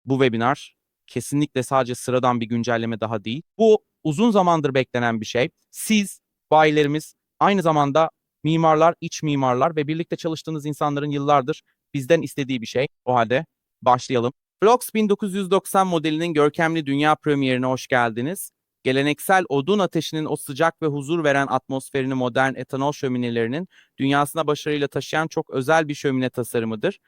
Bu webinar kesinlikle sadece sıradan bir güncelleme daha değil. Bu uzun zamandır beklenen bir şey. Siz, bayilerimiz, aynı zamanda mimarlar, iç mimarlar ve birlikte çalıştığınız insanların yıllardır bizden istediği bir şey. O halde başlayalım. Flox 1990 modelinin görkemli dünya premierine hoş geldiniz. Geleneksel odun ateşinin o sıcak ve huzur veren atmosferini modern etanol şöminelerinin dünyasına başarıyla taşıyan çok özel bir şömine tasarımıdır.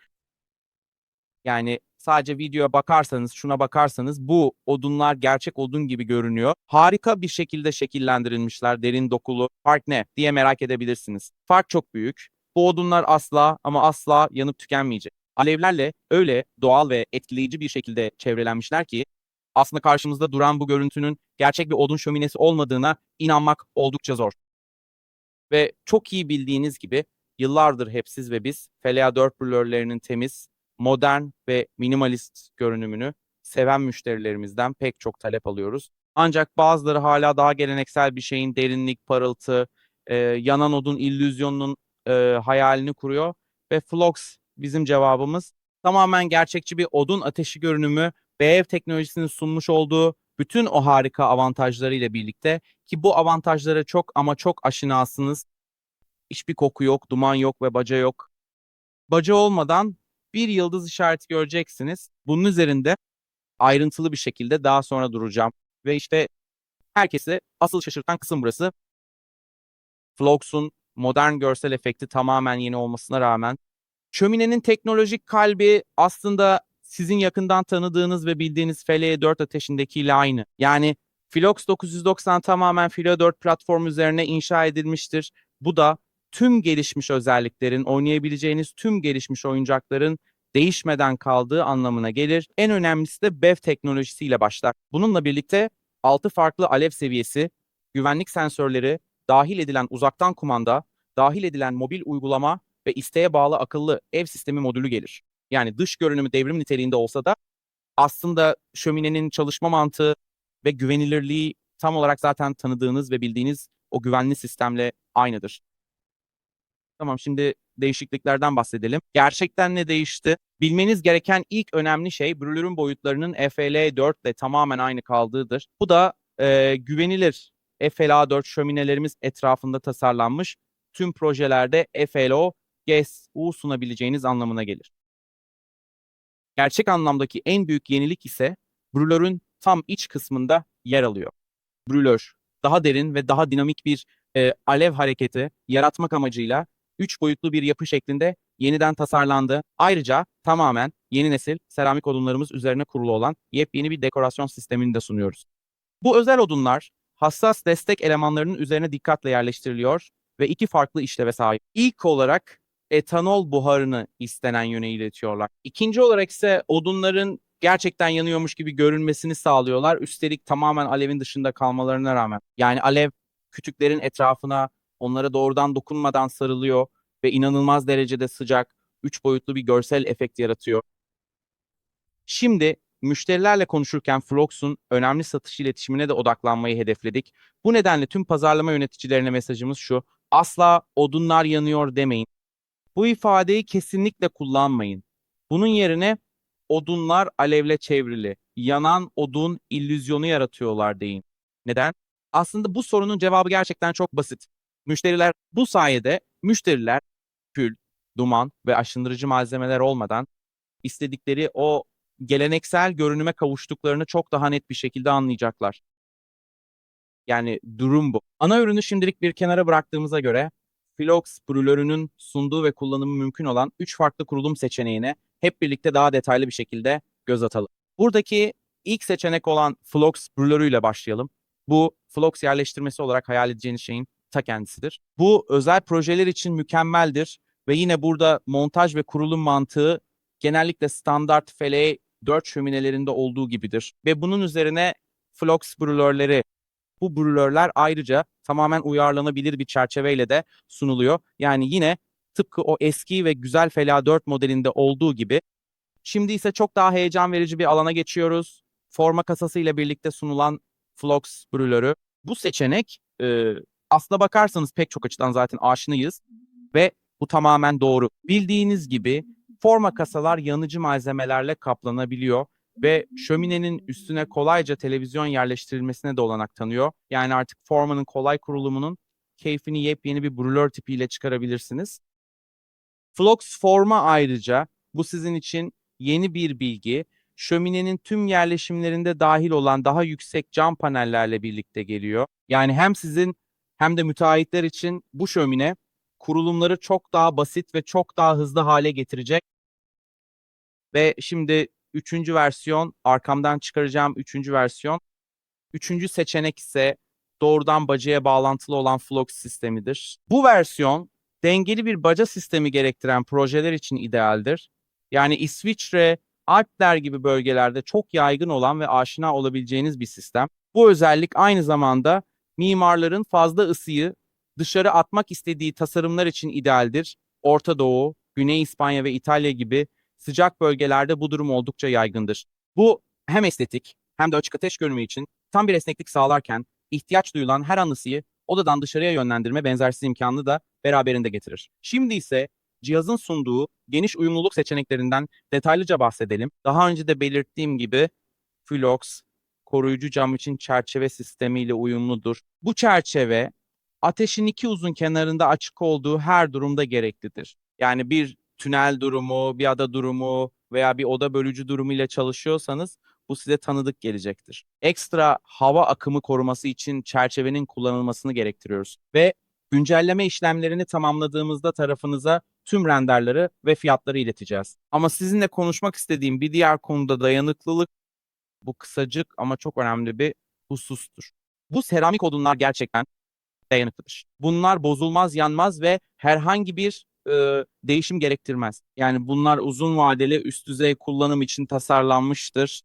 Yani sadece videoya bakarsanız, şuna bakarsanız bu odunlar gerçek odun gibi görünüyor. Harika bir şekilde şekillendirilmişler, derin dokulu. Fark ne diye merak edebilirsiniz. Fark çok büyük. Bu odunlar asla ama asla yanıp tükenmeyecek. Alevlerle öyle doğal ve etkileyici bir şekilde çevrelenmişler ki aslında karşımızda duran bu görüntünün gerçek bir odun şöminesi olmadığına inanmak oldukça zor. Ve çok iyi bildiğiniz gibi yıllardır hep siz ve biz Felea 4 brülörlerinin temiz, modern ve minimalist görünümünü seven müşterilerimizden pek çok talep alıyoruz. Ancak bazıları hala daha geleneksel bir şeyin derinlik, parıltı, yanan odun illüzyonunun hayalini kuruyor. Ve Flox bizim cevabımız tamamen gerçekçi bir odun ateşi görünümü, BF teknolojisinin sunmuş olduğu bütün o harika avantajlarıyla birlikte ki bu avantajlara çok ama çok aşinasınız. Hiçbir koku yok, duman yok ve baca yok. Baca olmadan bir yıldız işareti göreceksiniz. Bunun üzerinde ayrıntılı bir şekilde daha sonra duracağım. Ve işte herkesi asıl şaşırtan kısım burası. Flox'un modern görsel efekti tamamen yeni olmasına rağmen şöminenin teknolojik kalbi aslında sizin yakından tanıdığınız ve bildiğiniz Fele 4 ateşindekiyle aynı. Yani Philox 990 tamamen Filo 4 platform üzerine inşa edilmiştir. Bu da tüm gelişmiş özelliklerin, oynayabileceğiniz tüm gelişmiş oyuncakların değişmeden kaldığı anlamına gelir. En önemlisi de BEV teknolojisiyle başlar. Bununla birlikte 6 farklı alev seviyesi, güvenlik sensörleri, dahil edilen uzaktan kumanda, dahil edilen mobil uygulama ve isteğe bağlı akıllı ev sistemi modülü gelir. Yani dış görünümü devrim niteliğinde olsa da aslında şöminenin çalışma mantığı ve güvenilirliği tam olarak zaten tanıdığınız ve bildiğiniz o güvenli sistemle aynıdır. Tamam, şimdi değişikliklerden bahsedelim. Gerçekten ne değişti? Bilmeniz gereken ilk önemli şey brülörün boyutlarının FL4 ile tamamen aynı kaldığıdır. Bu da güvenilir FLA4 şöminelerimiz etrafında tasarlanmış tüm projelerde FLO, GES-U sunabileceğiniz anlamına gelir. Gerçek anlamdaki en büyük yenilik ise brülörün tam iç kısmında yer alıyor. Brülör daha derin ve daha dinamik bir alev hareketi yaratmak amacıyla 3 boyutlu bir yapı şeklinde yeniden tasarlandı. Ayrıca tamamen yeni nesil seramik odunlarımız üzerine kurulu olan yepyeni bir dekorasyon sistemini de sunuyoruz. Bu özel odunlar hassas destek elemanlarının üzerine dikkatle yerleştiriliyor ve iki farklı işleve sahip. İlk olarak etanol buharını istenen yöne iletiyorlar. İkinci olarak ise odunların gerçekten yanıyormuş gibi görünmesini sağlıyorlar. Üstelik tamamen alevin dışında kalmalarına rağmen. Yani alev kütüklerin etrafına onlara doğrudan dokunmadan sarılıyor ve inanılmaz derecede sıcak, üç boyutlu bir görsel efekt yaratıyor. Şimdi müşterilerle konuşurken Flox'un önemli satış iletişimine de odaklanmayı hedefledik. Bu nedenle tüm pazarlama yöneticilerine mesajımız şu: asla odunlar yanıyor demeyin. Bu ifadeyi kesinlikle kullanmayın. Bunun yerine odunlar alevle çevrili, yanan odun illüzyonu yaratıyorlar deyin. Neden? Aslında bu sorunun cevabı gerçekten çok basit. Müşteriler kül, duman ve aşındırıcı malzemeler olmadan istedikleri o geleneksel görünüme kavuştuklarını çok daha net bir şekilde anlayacaklar. Yani durum bu. Ana ürünü şimdilik bir kenara bıraktığımıza göre Philox brülörünün sunduğu ve kullanımı mümkün olan 3 farklı kurulum seçeneğine hep birlikte daha detaylı bir şekilde göz atalım. Buradaki ilk seçenek olan Flox brülörüyle başlayalım. Bu Flox yerleştirmesi olarak hayal edeceğiniz şeyin ta kendisidir. Bu özel projeler için mükemmeldir ve yine burada montaj ve kurulum mantığı genellikle standart FLE 4 şöminelerinde olduğu gibidir. Ve bunun üzerine Flox brülörleri, bu brülörler ayrıca tamamen uyarlanabilir bir çerçeveyle de sunuluyor. Yani yine tıpkı o eski ve güzel Fela 4 modelinde olduğu gibi. Şimdi ise çok daha heyecan verici bir alana geçiyoruz. Forma kasası ile birlikte sunulan Flox brülörü. Bu seçenek aslına bakarsanız pek çok açıdan zaten aşinayız ve bu tamamen doğru. Bildiğiniz gibi forma kasalar yanıcı malzemelerle kaplanabiliyor ve şöminenin üstüne kolayca televizyon yerleştirilmesine de olanak tanıyor. Yani artık formanın kolay kurulumunun keyfini yepyeni bir brülör tipiyle çıkarabilirsiniz. Flux forma ayrıca, bu sizin için yeni bir bilgi, şöminenin tüm yerleşimlerinde dahil olan daha yüksek cam panellerle birlikte geliyor. Yani hem sizin hem de müteahhitler için bu şömine kurulumları çok daha basit ve çok daha hızlı hale getirecek. Ve şimdi üçüncü versiyon, arkamdan çıkaracağım üçüncü versiyon. Üçüncü seçenek ise doğrudan bacaya bağlantılı olan Flux sistemidir. Bu versiyon dengeli bir baca sistemi gerektiren projeler için idealdir. Yani İsviçre, Alpler gibi bölgelerde çok yaygın olan ve aşina olabileceğiniz bir sistem. Bu özellik aynı zamanda mimarların fazla ısıyı dışarı atmak istediği tasarımlar için idealdir. Orta Doğu, Güney İspanya ve İtalya gibi sıcak bölgelerde bu durum oldukça yaygındır. Bu hem estetik hem de açık ateş görünümü için tam bir esneklik sağlarken ihtiyaç duyulan her an ısıyı odadan dışarıya yönlendirme benzersiz imkanını da beraberinde getirir. Şimdi ise cihazın sunduğu geniş uyumluluk seçeneklerinden detaylıca bahsedelim. Daha önce de belirttiğim gibi Flux koruyucu cam için çerçeve sistemiyle uyumludur. Bu çerçeve ateşin iki uzun kenarında açık olduğu her durumda gereklidir. Yani bir tünel durumu, bir ada durumu veya bir oda bölücü durumu ile çalışıyorsanız bu size tanıdık gelecektir. Ekstra hava akımı koruması için çerçevenin kullanılmasını gerektiriyoruz. Ve güncelleme işlemlerini tamamladığımızda tarafınıza tüm renderleri ve fiyatları ileteceğiz. Ama sizinle konuşmak istediğim bir diğer konuda dayanıklılık, bu kısacık ama çok önemli bir husustur. Bu seramik odunlar gerçekten dayanıklıdır. Bunlar bozulmaz, yanmaz ve herhangi bir değişim gerektirmez. Yani bunlar uzun vadeli üst düzey kullanım için tasarlanmıştır.